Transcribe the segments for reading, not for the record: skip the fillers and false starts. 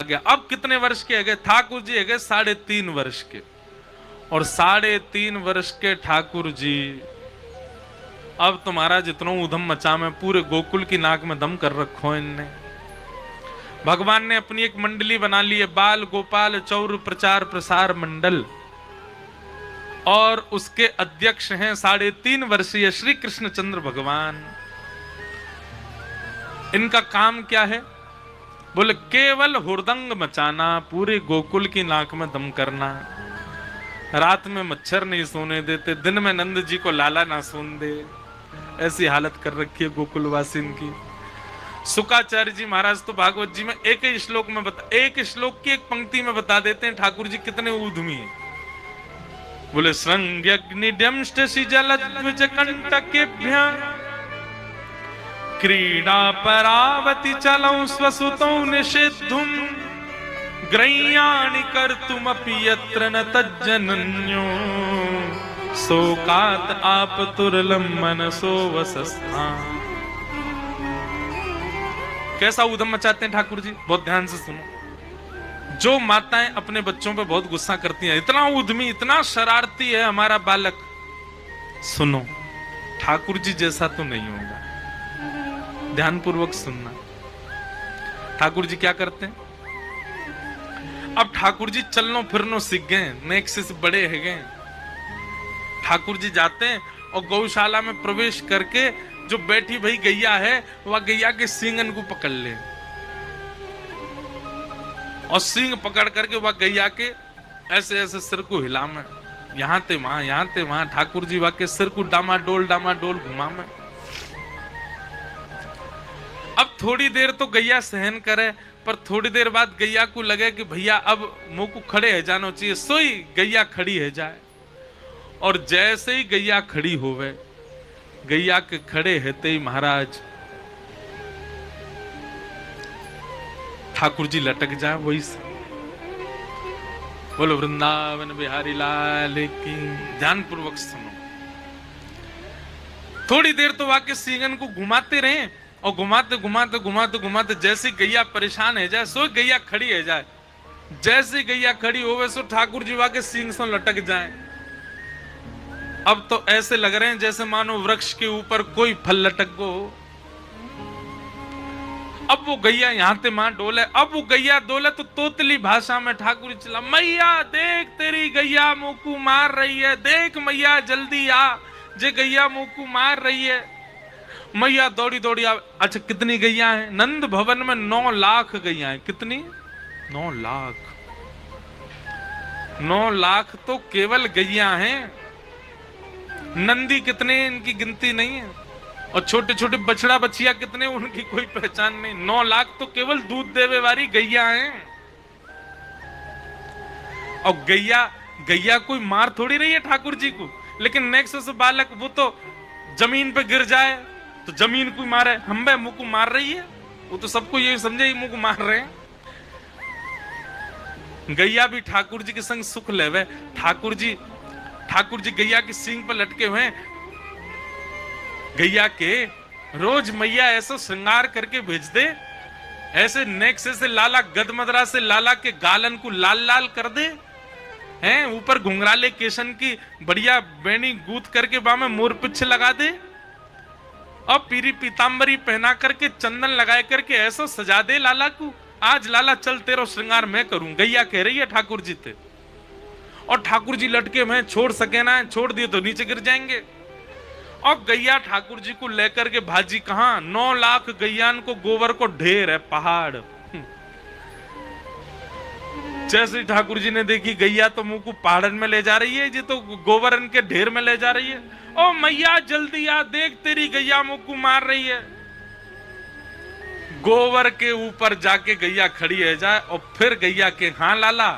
गया। अब कितने वर्ष के है गए ठाकुर जी? है गए 3.5 वर्ष के। और 3.5 वर्ष के ठाकुर जी अब तुम्हारा जितना उधम मचा में पूरे गोकुल की नाक में दम कर रखो इनने। भगवान ने अपनी एक मंडली बना ली है, बाल गोपाल चौर प्रचार प्रसार मंडल, और उसके अध्यक्ष हैं 3.5 वर्षीय श्री कृष्णचंद्र भगवान। इनका काम क्या है? बोले केवल हुरदंग मचाना, पूरे गोकुल की नाक में दम करना। रात में मच्छर नहीं सोने देते, दिन में नंद जी को लाला ना सोने दे, ऐसी हालत कर रखी है गोकुलवासी की। शुकाचार्य जी महाराज तो भागवत जी में एक ही श्लोक में एक श्लोक की एक पंक्ति में बता देते हैं ठाकुर जी कितने ऊधमी है। बोले संज्ञग्निड्यंष्टि जलद्विजकंटकेभ्यः क्रीडा परावति चलौ स्वसुतौ निषेद्धुम ग्रह्याणि कर्तुमपि यत्र न तज्जनन्यो शोकात् आपतुरलं मनसो वसस्थान। कैसा उधम मचाते हैं ठाकुर जी, बहुत ध्यान से सुनो। जो माताएं अपने बच्चों पे बहुत गुस्सा करती हैं, इतना उद्यमी इतना शरारती है हमारा बालक, सुनो ठाकुर जी जैसा तो नहीं होगा। ध्यानपूर्वक सुनना। ठाकुर जी क्या करते हैं? अब ठाकुर जी चलनो फिरनो सीख गए, नेक से बड़े है गए। ठाकुर जी जाते हैं और गौशाला में प्रवेश करके जो बैठी भाई गैया है वह गैया के सींगन को पकड़ ले, और सींग पकड़ करके वह गैया के ऐसे ऐसे सिर को हिला में, यहां ते वहां ठाकुर जी वह के सिर को डामाडोल घुमा में। अब थोड़ी देर तो गैया सहन करे, पर थोड़ी देर बाद गैया को लगे कि भैया अब मुंह को खड़े है जाना चाहिए, सोई गैया खड़ी है जाए। और जैसे ही गैया खड़ी होवे, गैया के खड़े रहते ही महाराज ठाकुर जी लटक जाए वही से। बोलो वृंदावन बिहारी लाल की। ध्यान पूर्वक सुनो। थोड़ी देर तो वाके सींगन को घुमाते रहे, और घुमाते जैसी गैया परेशान है जाए, सो गैया खड़ी है जाए। जैसी गैया खड़ी होवे सो ठाकुर जी वाके सींग से लटक जाए। अब तो ऐसे लग रहे हैं जैसे मानो वृक्ष के ऊपर कोई फल लटक गो। अब वो गैया यहां ते मां डोले, अब वो गैया डोले तो तोतली भाषा में ठाकुर जी चला, मैया देख तेरी गैया मुकू मार रही है, देख मैया जल्दी आ, जे गैया मुकू मार रही है। मैया दौड़ी दौड़ी आ। अच्छा कितनी गैया है? नंद भवन में 9 लाख गैया है। कितनी? 9 लाख। 9 लाख तो केवल गैया हैं, नंदी कितने इनकी गिनती नहीं है, और छोटे छोटे बछड़ा बछिया कितने उनकी कोई पहचान नहीं। 9 लाख तो केवल दूध देवे वाली गैया हैं। और गैया कोई मार थोड़ी रही है ठाकुर जी को, लेकिन नेक्स्ट बालक वो तो जमीन पे गिर जाए तो जमीन को मारे, हम मुंह को मार रही है, वो तो सबको ये समझे ही मुंह को मार रहे हैं। गैया भी ठाकुर जी के संग सुख लेवे। ठाकुर जी गैया की सींग पर लटके हुए हैं। गैया के रोज मैया ऐसा श्रृंगार करके भेज दे, ऐसे नेक से लाला गदमदरा से लाला के गालन को लाल लाल कर दे, हैं ऊपर घुंघराले केशन की बढ़िया बेनी गूंथ करके बा में मोर पिछ लगा दे, और पीरी पीतांबरी पहना करके चंदन लगाए करके ऐसा सजा दे लाला को, आज लाला चल तेरा श्रृंगार मैं करूं। गैया कह रही है ठाकुर जी ते, और ठाकुर जी लटके मैं छोड़ सके ना, छोड़ दिए तो नीचे गिर जाएंगे। और गैया ठाकुर जी को लेकर के भाजी कहां? 9 लाख गैयान को गोबर को ढेर है, पहाड़। जैसे ठाकुर जी ने देखी गैया तो मुंह को पहाड़न में ले जा रही है, जी तो गोबरन के ढेर में ले जा रही है। ओ मैया जल्दी आ, देख तेरी गैया मुंह को मार रही है। गोबर के ऊपर जाके गैया खड़ी है जाए, और फिर गैया के हाँ लाला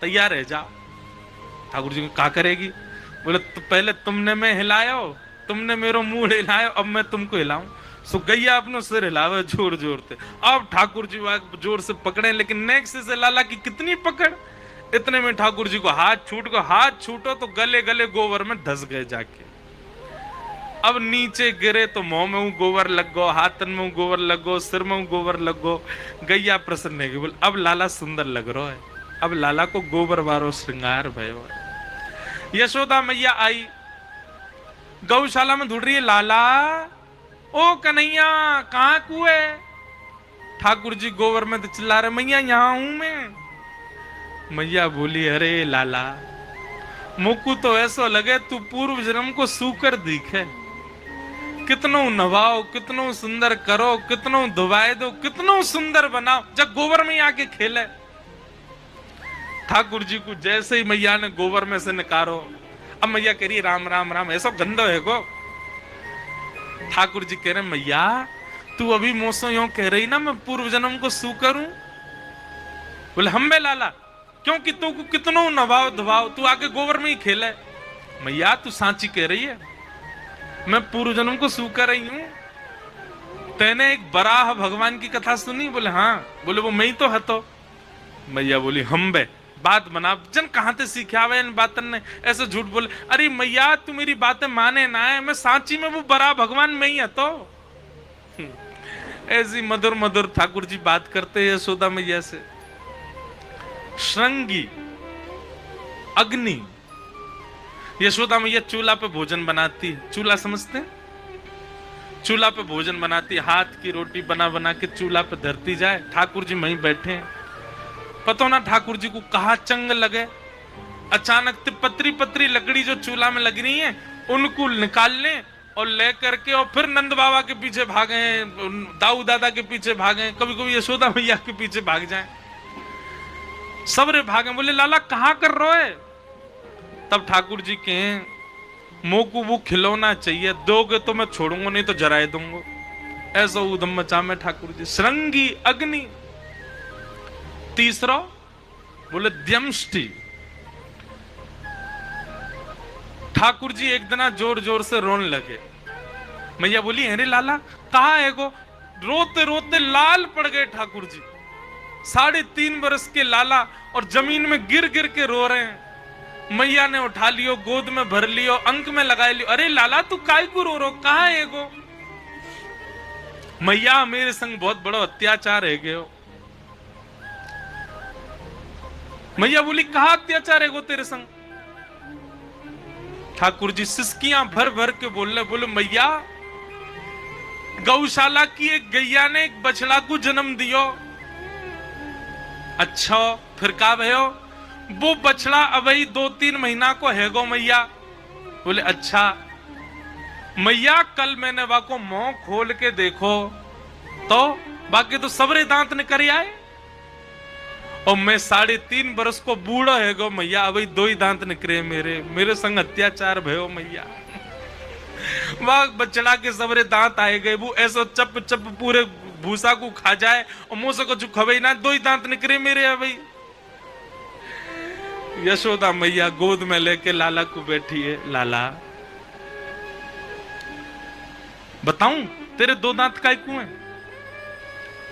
तैयार है जा। ठाकुर जी को क्या करेगी? बोले तो पहले तुमने मैं हिलायो, तुमने मेरा मुंह हिलायो, अब मैं तुमको हिलाऊं। सो गैया अपनो सिर हिलावे जोर जोर से। अब ठाकुर जी जोर से पकड़े, लेकिन नेक्स्ट से लाला की कितनी पकड़, इतने में ठाकुर जी को हाथ छूटो तो गले गले गोबर में धस गए जाके। अब नीचे गिरे तो मुंह में गोबर लग गो, हाथन में गोबर लग गो, सिर में गोबर लग गो। गैया प्रसन्न है, बोल अब लाला सुंदर लग रहा है, अब लाला को गोबर वारो श्रृंगार भयो। यशोदा मैया आई, गौशाला में ढूंढ रही है लाला, ओ कन्हैया कहाँ कुए? ठाकुर जी गोबर में तो चिल्ला रहे, मैया यहां हूं मैं। मैया बोली, अरे लाला मुकु तो ऐसा लगे तू पूर्व जन्म को सूकर दिखे, कितनो नवाओ, कितनो सुंदर करो, कितनो धुवाए दो, कितनो सुंदर बनाओ, जब गोबर में आके खेले। ठाकुर जी को जैसे ही मैया ने गोबर में से निकारो, अब मैया कह रही राम राम राम, ऐसा गंदा है को। ठाकुर जी कह रहे मैया तू अभी मोसो यूं कह रही ना मैं पूर्व जन्म को सू करूं? बोले हम बे लाला, क्योंकि तू को कितनो नवाओ धुवाओ, तू आके गोबर में ही खेले। मैया तू सांची कह रही है, मैं पूर्व जन्म को सू कर रही हूं। तेने एक बराह भगवान की कथा सुनी? बोले हाँ। बोले वो मैं ही तो हतो। मैया बोली हम बे बात बना, जन कहां से सीखावे इन बातन ने, ऐसे झूठ बोले। अरे मैया तू मेरी बातें माने ना है, मैं सांची में वो बड़ा भगवान में ही है तो। ऐसी मधुर मधुर ठाकुर जी बात करते हैं यशोदा मैया से। श्रृंगी अग्नि, यशोदा मैया चूल्हा पे भोजन बनाती, चूल्हा समझते? चूल्हा पे भोजन बनाती, हाथ की रोटी बना बना के चूल्हा पे धरती जाए। ठाकुर जी वहीं बैठे हैं, पता ना ठाकुर जी को कहा चंग लगे, अचानक पतरी पतरी लकड़ी जो चूल्हा में लग रही है उनको निकाल लें और ले करके और फिर नंद बाबा के पीछे भागे, दाऊ दादा के पीछे भागे, कभी कभी यशोदा मैया के पीछे भाग जाएं, सबरे भागे। बोले लाला कहां कर रहे है? तब ठाकुर जी कहें मोकू वो खिलौना चाहिए, दोगे तो मैं छोड़ूंगा, नहीं तो जराए दूंगा। ऐसा उदम मचा में ठाकुर जी। श्रृंगी अग्नि। तीसरा बोले द्यमष्टि। ठाकुर जी एक दिन जोर जोर से रोने लगे। मैया बोली अरे लाला कहा है गो? रोते रोते लाल पड़ गए ठाकुर जी, 3.5 बरस के लाला, और जमीन में गिर गिर के रो रहे हैं। मैया ने उठा लियो, गोद में भर लियो, अंक में लगा लियो। अरे लाला तू काय को रो रो, कहा है गो? मैया मेरे संग बहुत बड़ा अत्याचार है गयो। मैया बोली कहा अत्याचार है गो तेरे संग? ठाकुर जी सिसकियां भर भर के बोले मैया गौशाला की एक गैया ने एक बछड़ा को जन्म दियो। अच्छा फिर का भयो? वो बछड़ा अभी 2-3 महीना को है गो मैया। बोले अच्छा। मैया कल मैंने वाको मुंह खोल के देखो तो बाकी तो सबरे दांत निकल आए, और मैं 3.5 बरस को बूढ़ा है गो मैया, अभी 2 ही दांत निकले मेरे संग अत्याचार भयो मैया। वह बछड़ा के सबरे दांत आए गए, वो ऐसा चप चप पूरे भूसा को खा जाए और मुंह से कुछ खवे ना, 2 ही दांत निकले मेरे अभी। यशोदा मैया गोद में लेके लाला को बैठी है। लाला बताऊं तेरे 2 दांत काय क्यों है?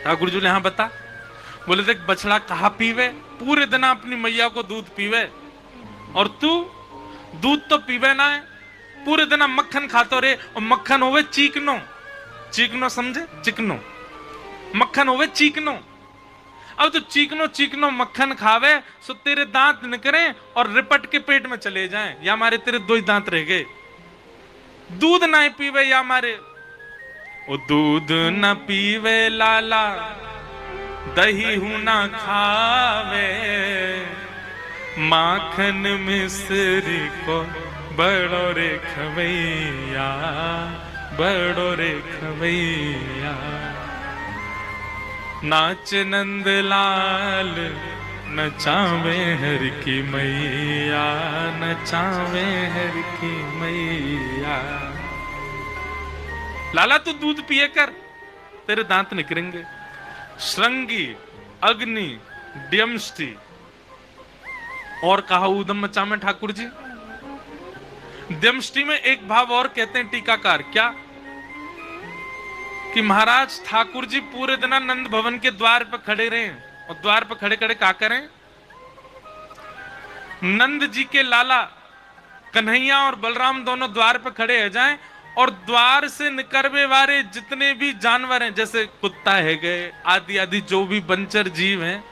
ठाकुर जी ने हाँ बता। बोले देख बछड़ा कहा पीवे, पूरे दिन अपनी मैया को दूध पीवे, और तू दूध तो पीवे ना है, पूरे दिन मक्खन खातो रे, और मक्खन होवे चीकनो, चीकनो समझे? चिकनो मक्खन होवे चीकनो। अब तो चीकनो चीकनो मक्खन खावे सो तेरे दांत निकरे और रिपट के पेट में चले जाएं, या हमारे तेरे 2 ही दांत रह गए। दूध ना पीवे या हमारे, ओ दूध न पीवे लाला, दही हूं ना खावे, माखन मिश्री को बड़ो रे खवैया, बड़ो रे खवैया। नाच नंदलाल नचावे हर की मैया, नचावे हर की मैया। लाला तू दूध पिए कर, तेरे दांत निकलेंगे। श्रृंगी अग्नि द्यमष्टि, और कहा उदम मचा में ठाकुर जी। द्यमष्टि में एक भाव और कहते हैं टीकाकार, क्या कि महाराज ठाकुर जी पूरे दिन नंद भवन के द्वार पर खड़े रहे, और द्वार पर खड़े खड़े क्या करें? नंद जी के लाला कन्हैया और बलराम दोनों द्वार पर खड़े हो जाएं, और द्वार से निकरवे वाले जितने भी जानवर हैं, जैसे कुत्ता है गए आदि आदि जो भी बंचर जीव हैं,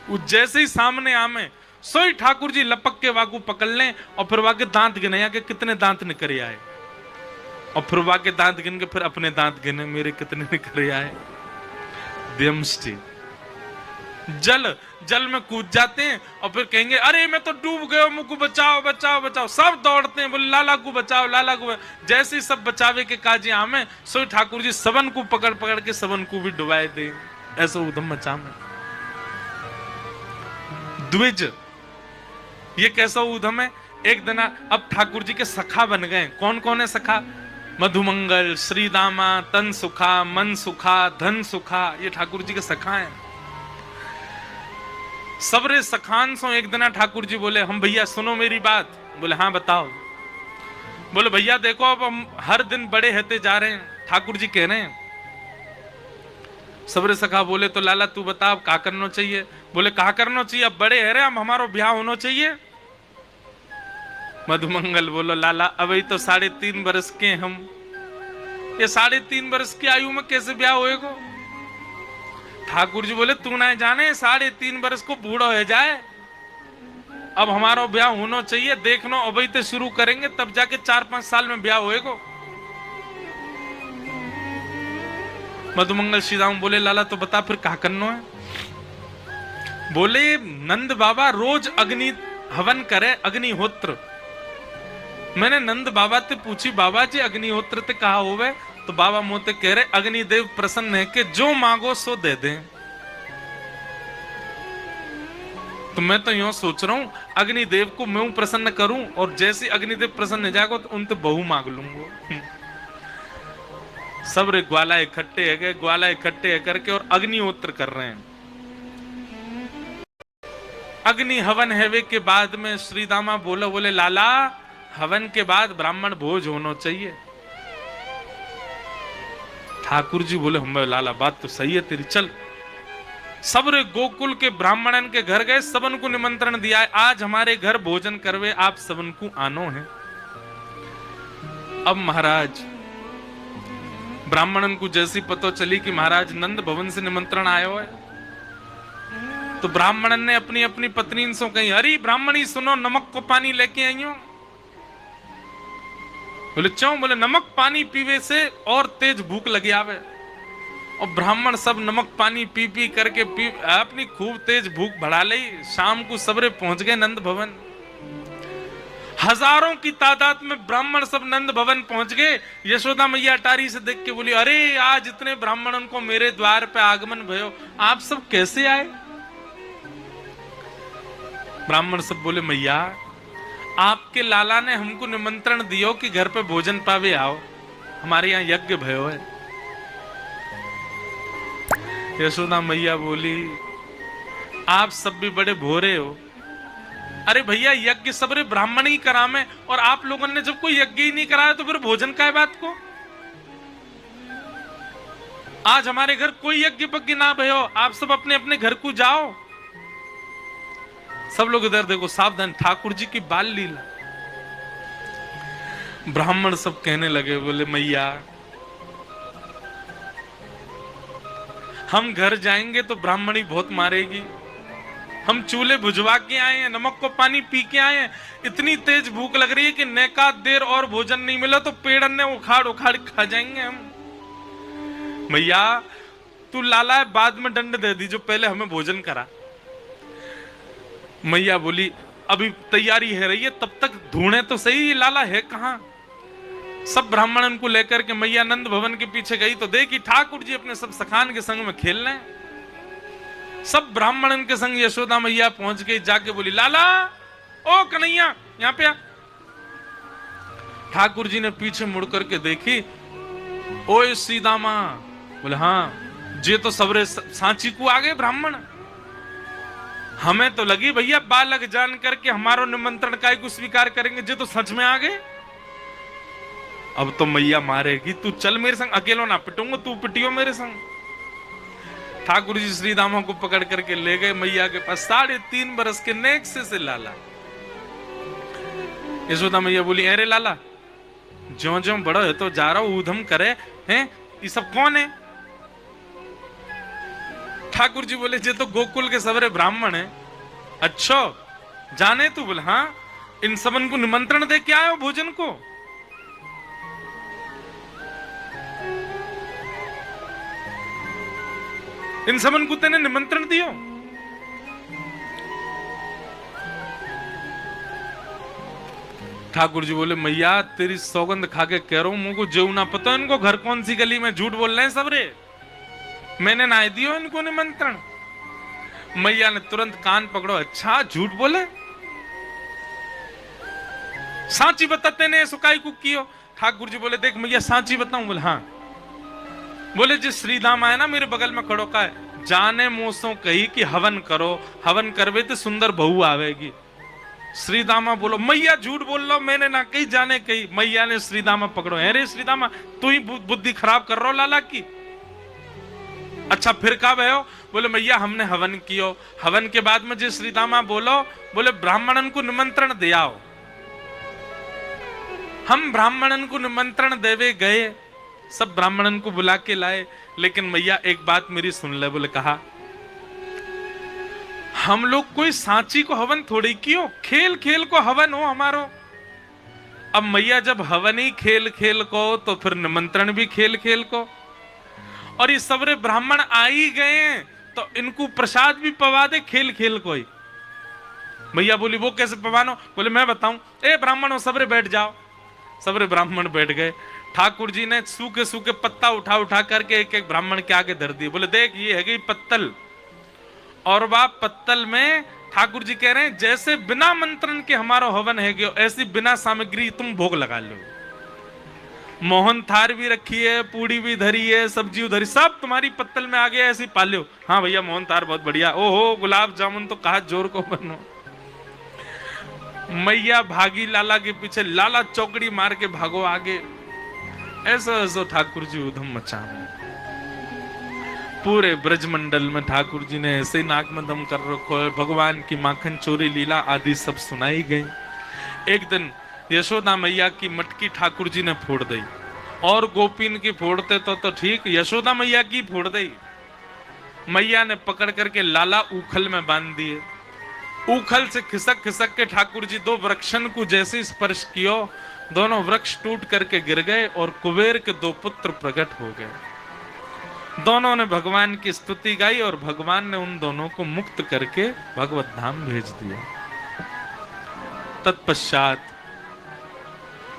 वो जैसे ही सामने आमे सोई ठाकुर जी लपक के वाकू पकड़ लें और फिर वाके दांत गिने के कितने दांत निकल आए, और फिर वाके दांत गिन के फिर अपने दांत गिने मेरे कितने निकल आए। देमष्टि जल जल में कूद जाते हैं और फिर कहेंगे अरे मैं तो डूब गया, मुझको बचाओ बचाओ बचाओ। सब दौड़ते हैं बोले लाला को बचाओ लाला को। जैसे ही सब बचावे के काजी आमे सोई ठाकुर जी सबन को पकड़ पकड़ के सबन को भी डुबाए दे। ऐसा उधम मचा में द्विज, ये कैसा उधम है। एक दिन अब ठाकुर जी के सखा बन गए। कौन कौन है सखा? मधुमंगल, श्रीदामा, तन सुखा, मन सुखा, धन सुखा, ये ठाकुर जी के सखा हैं। सबरे सखान सो एक दिन ठाकुर जी बोले हम भैया सुनो मेरी बात। बोले हाँ बताओ। बोले भैया देखो अब हम हर दिन बड़े होते जा रहे हैं, ठाकुर जी कह रहे हैं। सबरे सखा बोले तो लाला तू बता अब क्या करना चाहिए। बोले कहा करना चाहिए, अब बड़े है रहे हम, हमारो ब्याह होना चाहिए। मधुमंगल बोलो लाला अभी तो 3.5 वर्ष के हम, ये 3.5 वर्ष की आयु में कैसे ब्याह होएगा। ठाकुर जी बोले तू ना जाने 3.5 वर्ष को बूढ़ा हो जाए, अब हमारा ब्याह होना चाहिए। देखना अभी तो शुरू करेंगे तब जाके 4-5 साल में ब्याह होएगा। मधुमंगल श्रीराम बोले लाला तो बता फिर क्या करना है। बोले नंद बाबा रोज अग्नि हवन करे, अग्निहोत्र। मैंने नंद बाबा से पूछी बाबा जी अग्निहोत्र ते कहा होवे, तो बाबा मोते कह रहे अग्निदेव प्रसन्न है कि जो मांगो सो दे दें। तो मैं तो यूं सोच रहा हूं अग्निदेव को मैं प्रसन्न करूं और जैसे अग्निदेव प्रसन्न हो जाएगा तो उनसे बहु मांग लूंगा। सब रे ग्वाला इकट्ठे है गए, ग्वाला इकट्ठे है करके और अग्निहोत्र कर रहे हैं। अग्नि हवन हेवे के बाद में श्रीदामा बोले लाला हवन के बाद ब्राह्मण भोज होना चाहिए। ठाकुर जी बोले हम लाला बात तो सही है तेरी, चल। सबरे गोकुल के ब्राह्मणन के घर गए, सबन को निमंत्रण दिया है आज हमारे घर भोजन करवे, आप सबन को आनो है। अब महाराज ब्राह्मणन को जैसी पता चली कि महाराज नंद भवन से निमंत्रण आयो है, तो ब्राह्मणन ने अपनी अपनी पत्नी से कही अरे ब्राह्मणी सुनो नमक को पानी लेके आई हो। बोले क्यों? बोले नमक पानी पीवे से और तेज भूख लगी आवे। और ब्राह्मण सब नमक पानी पी पी करके अपनी खूब तेज भूख बढ़ा ली। शाम को सबरे पहुंच गए नंद भवन। हजारों की तादाद में ब्राह्मण सब नंद भवन पहुंच गए। यशोदा मैया अटारी से देख के बोली अरे आज इतने ब्राह्मणों को मेरे द्वार पे आगमन भयो, आप सब कैसे आए? ब्राह्मण सब बोले मैया आपके लाला ने हमको निमंत्रण दियो कि घर पे भोजन पावे आओ, हमारे यहाँ यज्ञ भयो है। यशोदा मैया बोली आप सब भी बड़े भोरे हो। अरे भैया यज्ञ सबरे ब्राह्मण ही करामे और आप लोगों ने जब कोई यज्ञ ही नहीं कराया तो फिर भोजन का बात को। आज हमारे घर कोई यज्ञ पज्ञ ना भयो, आप सब अपने अपने घर को जाओ। सब लोग इधर देखो सावधान, ठाकुर जी की बाल लीला। ब्राह्मण सब कहने लगे बोले मैया हम घर जाएंगे तो ब्राह्मणी बहुत मारेगी, हम चूल्हे बुझवा के आए हैं, नमक को पानी पी के आए हैं, इतनी तेज भूख लग रही है कि नेका देर और भोजन नहीं मिला तो पेड़ ने उखाड़ उखाड़ खा जाएंगे हम। मैया तू लाला है बाद में दंड दे दी, जो पहले हमें भोजन करा। मैया बोली अभी तैयारी है रही है तब तक ढूंढे तो सही लाला है कहां। सब ब्राह्मणन को लेकर के मैया नंद भवन के पीछे गई तो देखी ठाकुर जी अपने सब सखान के संग में खेल रहे हैं। सब ब्राह्मणन के संग यशोदा मैया पहुंच गई, जाके बोली लाला ओ कन्हैया यहां पे आ। ठाकुर जी ने पीछे मुड़ करके देखी, ओ सीदामा। बोले हाँ जे तो सबरे सांची को आ गए ब्राह्मण। हमें तो लगी भैया बालक जान करके हमारो निमंत्रण काय को स्वीकार करेंगे, जे तो सच में आ गए। अब तो मैया मारेगी, तू चल मेरे संग, अकेलो ना पिटूंगा, तू पिटियो मेरे संग। ठाकुर जी श्री दामा को पकड़ करके ले गए मैया के पास। 3.5 बरस के नेक से लाला। यशोदा मैया बोली अरे लाला ज्यो ज्यो बड़ो है तो जा रहा ऊधम करे हैं, ये सब कौन है? ठाकुर जी बोले जे तो गोकुल के सबरे ब्राह्मण है। अच्छा जाने तू? बोले हाँ। इन सबन को निमंत्रण दे के आयो भोजन को? इन सबन को तेने निमंत्रण दियो? ठाकुर जी बोले मैया तेरी सौगंध खा के कह रहा हूं, मुझको जेऊ ना पता इनको घर कौन सी गली में झूठ बोल रहे हैं सबरे, मैंने ना दियो इनको निमंत्रण। मैया ने तुरंत कान पकड़ो, अच्छा झूठ बोले, सांची बताते ने सुकाई को कियो? ठाकुर जी बोले देख मैया सांची बताऊं? बोले हाँ। बोले जी श्रीदामा है ना मेरे बगल में खड़ो का है, जाने मोसों कही कि हवन करो, हवन करवे तो सुंदर बहू आवेगी। श्रीदामा बोलो मैया झूठ बोल लो, मैंने ना कही जाने कही। मैया ने श्रीदामा पकड़ो, है रे श्रीदामा तू ही बुद्धि खराब कर रहा लाला की। अच्छा फिर कब है? बोले मैया हमने हवन कियो, हवन के बाद में जी श्रीदामा बोलो, बोले ब्राह्मणन को निमंत्रण दियाओ। हम ब्राह्मणन को निमंत्रण देवे गए, सब ब्राह्मणन को बुला के लाए, लेकिन मैया एक बात मेरी सुन ले। बोले कहा हम लोग कोई सांची को हवन थोड़ी कियो, खेल खेल को हवन हो हमारो। अब मैया जब हवन ही खेल खेल को तो फिर निमंत्रण भी खेल खेल को, और ये सबरे ब्राह्मण आ ही गए तो इनको प्रसाद भी पवा दे खेल खेल को ही। मैया बोली वो कैसे पवानो? बोले मैं बताऊं, ए ब्राह्मणों सबरे बैठ जाओ। सबरे ब्राह्मण बैठ गए। ठाकुर जी ने सूखे सूखे पत्ता उठा उठा करके एक एक ब्राह्मण के आगे धर दिए। बोले देख ये है गई पत्तल, और वह पत्तल में ठाकुर जी कह रहे हैं जैसे बिना मंत्रण के हमारा हवन है गयो, ऐसी बिना सामग्री तुम भोग लगा लो। मोहन थार भी रखी है, पूड़ी भी धरी है, सब्जी उधरी, सब तुम्हारी पत्तल में आ गया, ऐसी पाल्यो। हाँ भैया मोहन थार बहुत बढ़िया, ओहो गुलाब जामुन तो कहा जोर को बनो। मैया भागी लाला के पीछे, लाला चौकड़ी मार के भागो आगे। ऐसा ऐसा ठाकुर जी उधम मचा। पूरे ब्रजमंडल में ठाकुर जी ने ऐसे नाक में दम कर रखो है। भगवान की माखन चोरी लीला आदि सब सुनाई गई। एक दिन यशोदा मैया की मटकी ठाकुर जी ने फोड़ दी, और गोपीन की फोड़ते तो ठीक, यशोदा मैया की फोड़ दी। मैया ने पकड़ करके लाला उखल में बांध दिए। उखल से खिसक खिसक के ठाकुर जी दो वृक्षन को जैसे स्पर्श कियो, दोनों वृक्ष टूट करके गिर गए और कुबेर के दो पुत्र प्रकट हो गए। दोनों ने भगवान की स्तुति गाई और भगवान ने उन दोनों को मुक्त करके भगवत धाम भेज दिया। तत्पश्चात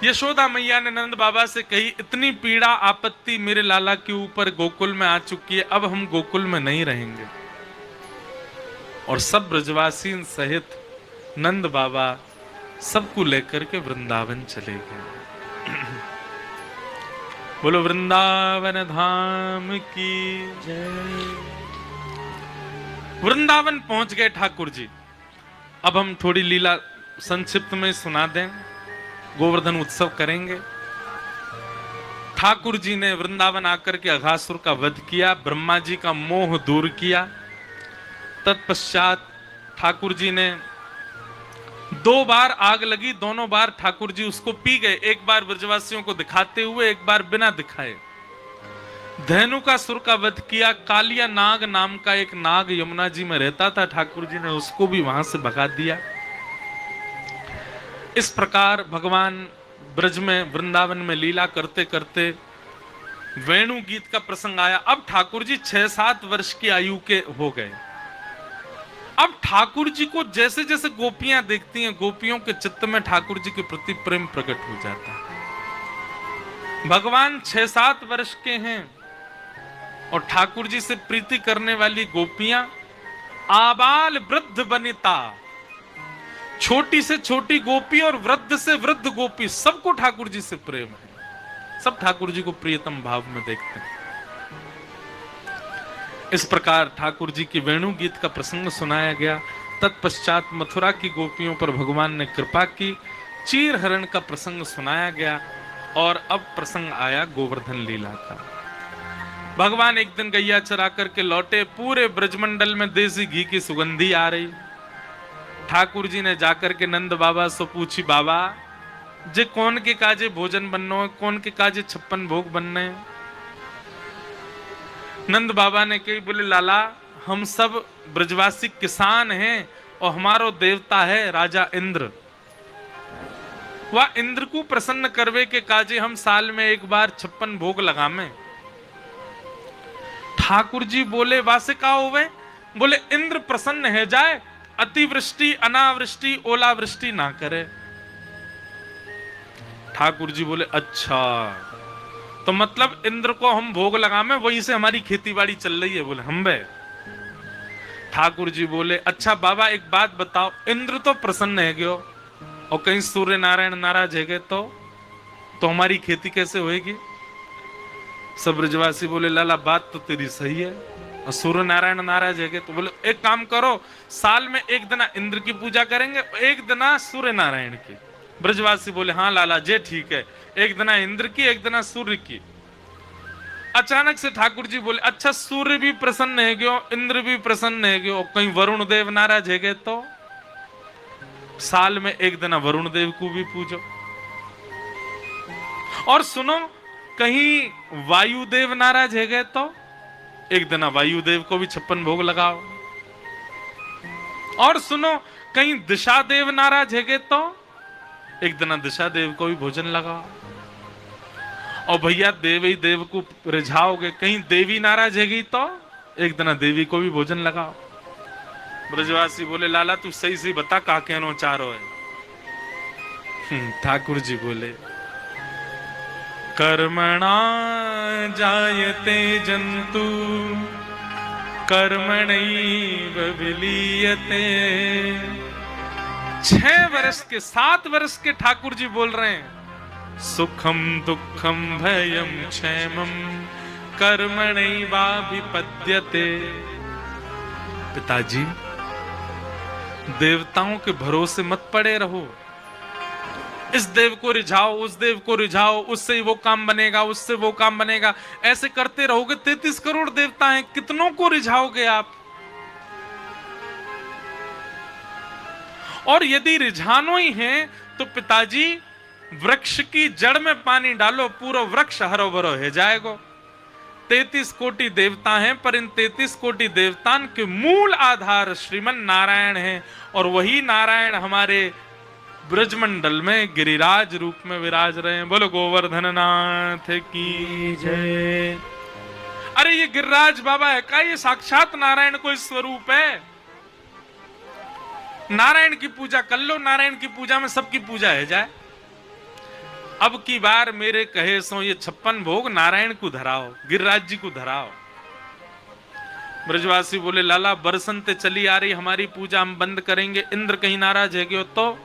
यशोदा मैया ने नंद बाबा से कही इतनी पीड़ा आपत्ति मेरे लाला के ऊपर गोकुल में आ चुकी है, अब हम गोकुल में नहीं रहेंगे। और सब ब्रजवासी सहित नंद बाबा सबको लेकर के वृंदावन चले गए। बोलो वृंदावन धाम की जय। वृंदावन पहुंच गए ठाकुर जी। अब हम थोड़ी लीला संक्षिप्त में सुना दें, गोवर्धन उत्सव करेंगे। ठाकुर जी ने वृंदावन आकर के अघासुर का वध किया, ब्रह्मा जी का मोह दूर किया। तत्पश्चात ठाकुर जी ने 2 बार आग लगी, दोनों बार ठाकुर जी उसको पी गए। एक बार ब्रजवासियों को दिखाते हुए, एक बार बिना दिखाए। धेनु का सुर का वध किया। कालिया नाग नाम का एक नाग यमुना जी में रहता था, ठाकुर जी ने उसको भी वहां से भगा दिया। इस प्रकार भगवान ब्रज में वृंदावन में लीला करते करते वेणु गीत का प्रसंग आया। अब ठाकुर जी 6-7 वर्ष की आयु के हो गए। अब ठाकुर जी को जैसे जैसे गोपियां देखती हैं, गोपियों के चित्त में ठाकुर जी के प्रति प्रेम प्रकट हो जाता है। भगवान 6-7 वर्ष के हैं और ठाकुर जी से प्रीति करने वाली गोपियां आबाल वृद्ध वनिता, छोटी से छोटी गोपी और वृद्ध से वृद्ध गोपी, सबको ठाकुर जी से प्रेम है। सब ठाकुर जी को प्रियतम भाव में देखते हैं। इस प्रकार ठाकुर जी की वेणु गीत का प्रसंग सुनाया गया। तत्पश्चात मथुरा की गोपियों पर भगवान ने कृपा की, चीर हरण का प्रसंग सुनाया गया। और अब प्रसंग आया गोवर्धन लीला का। भगवान एक दिन गैया चरा करके लौटे, पूरे ब्रजमंडल में देसी घी की सुगंधी आ रही। ठाकुर जी ने जाकर के नंद बाबा से पूछी, बाबा जे कौन के काजे भोजन बननो है, कौन के काजे 56 भोग बनने हैं। नंद बाबा ने कही, बोले लाला हम सब ब्रजवासी किसान हैं और हमारो देवता है राजा इंद्र। वह इंद्र को प्रसन्न करवे के काजे हम साल में एक बार 56 भोग लगावे। ठाकुर जी बोले वासे का होवे? बोले इंद्र प्रसन्न है जाए, अतिवृष्टि अनावृष्टि ओलावृष्टि ना करे। ठाकुर जी बोले अच्छा, तो मतलब इंद्र को हम भोग लगावे, वहीं से हमारी खेतीबाड़ी चल रही है। बोले हम बे। ठाकुर जी बोले अच्छा बाबा एक बात बताओ, इंद्र तो प्रसन्न है क्यों और कहीं सूर्य नारायण नाराज है तो हमारी खेती कैसे होएगी? सब ब्रजवासी बोले लाला बात तो तेरी सही है, और सूर्य नारायण नाराज है तो बोले एक काम करो, साल में एक दिन इंद्र की पूजा करेंगे, एक दिन सूर्य नारायण की। ब्रजवासी बोले हाँ लाला जे ठीक है, एक दिन इंद्र की एक दिन सूर्य की। अचानक से ठाकुर जी बोले अच्छा सूर्य भी प्रसन्न है क्यों, इंद्र भी प्रसन्न है क्यों, कहीं वरुण देव नाराज है तो साल में एक दिन वरुण देव को भी पूजो। और सुनो कहीं वायुदेव नाराज है तो एक दिन वायुदेव को भी 56 भोग लगाओ। और सुनो कहीं दिशा देव नाराज है तो एक दिन दिशा देव को भी भोजन लगाओ। और भैया देव ही देव को रिझाओगे, कहीं देवी नाराज है तो एक दिन देवी को भी भोजन लगाओ। ब्रजवासी बोले लाला तू सही सही बता का कहनो चाह रहा है। ठाकुर जी बोले कर्मणा जायते जंतु कर्मणैव विलीयते। 6 वर्ष के 7 वर्ष के ठाकुर जी बोल रहे हैं सुखम दुखम भयम क्षेमम कर्मणैवाभिपद्यते। पिताजी देवताओं के भरोसे मत पड़े रहो, इस देव को रिझाओ उस देव को रिझाओ, उससे वो काम बनेगा उससे वो काम बनेगा, ऐसे करते रहोगे। 33 करोड़ देवता हैं, कितनों को रिझाओगे आप? और यदि रिझानो ही है तो पिताजी वृक्ष की जड़ में पानी डालो, पूरा वृक्ष हरो भरो हो जाएगा। 33 कोटि देवता हैं, पर इन 33 कोटि देवतान के मूल आधार श्रीमन नारायण हैं, और वही नारायण हमारे ब्रजमंडल में गिरिराज रूप में विराज रहे हैं। बोलो गोवर्धन नाथ की जय। अरे ये गिरिराज बाबा है का? ये साक्षात नारायण कोई स्वरूप है। नारायण की पूजा कर लो, नारायण की पूजा में सबकी पूजा है जाए। अब की बार मेरे कहे सो ये 56 भोग नारायण को धराओ, गिरिराज जी को धराओ। ब्रजवासी बोले लाला बरसंते चली आ रही हमारी पूजा, हम बंद करेंगे, इंद्र कहीं नाराज है क्यों तो?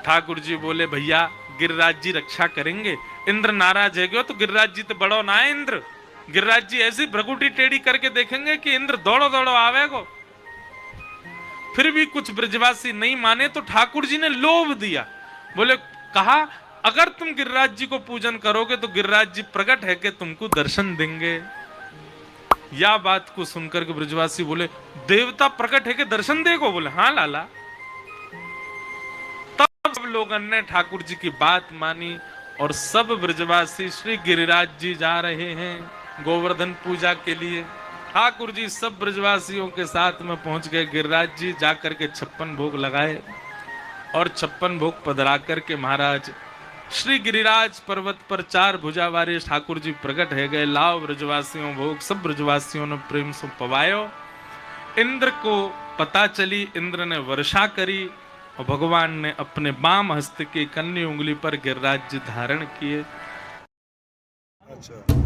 ठाकुर जी बोले भैया गिरिराज जी रक्षा करेंगे, इंद्र नाराज है क्यों तो गिरिराज जी तो बड़ो ना है इंद्र। गिरिराज जी ऐसी भ्रगुटी टेढ़ी करके देखेंगे कि इंद्र दौड़ो दौड़ो आवेगो। फिर भी कुछ ब्रजवासी नहीं माने तो ठाकुर जी ने लोभ दिया, बोले कहा अगर तुम गिरिराज जी को पूजन करोगे तो गिरिराज जी प्रकट है कि तुमको दर्शन देंगे। या बात को सुनकर के ब्रजवासी बोले देवता प्रकट है कि दर्शन देगो? बोले हाँ लाला। तब सब लोगों ने ठाकुर जी की बात मानी और सब ब्रजवासी श्री गिरिराज जी जा रहे हैं गोवर्धन पूजा के लिए। ठाकुर जी सब ब्रजवासियों के साथ में पहुंच गए। गिरिराज जी जाकर के 56 भोग लगाए और 56 भोग पधरा करके महाराज श्री गिरिराज पर्वत पर 4 भुजा वाले ठाकुर जी प्रकट है गए। लाओ ब्रजवासियों भोग। सब ब्रजवासियों ने प्रेम से पवायो। इंद्र को पता चली, इंद्र ने वर्षा करी और भगवान ने अपने बाम हस्त की कन्नी उंगली पर गिरिराज जी धारण किए। अच्छा।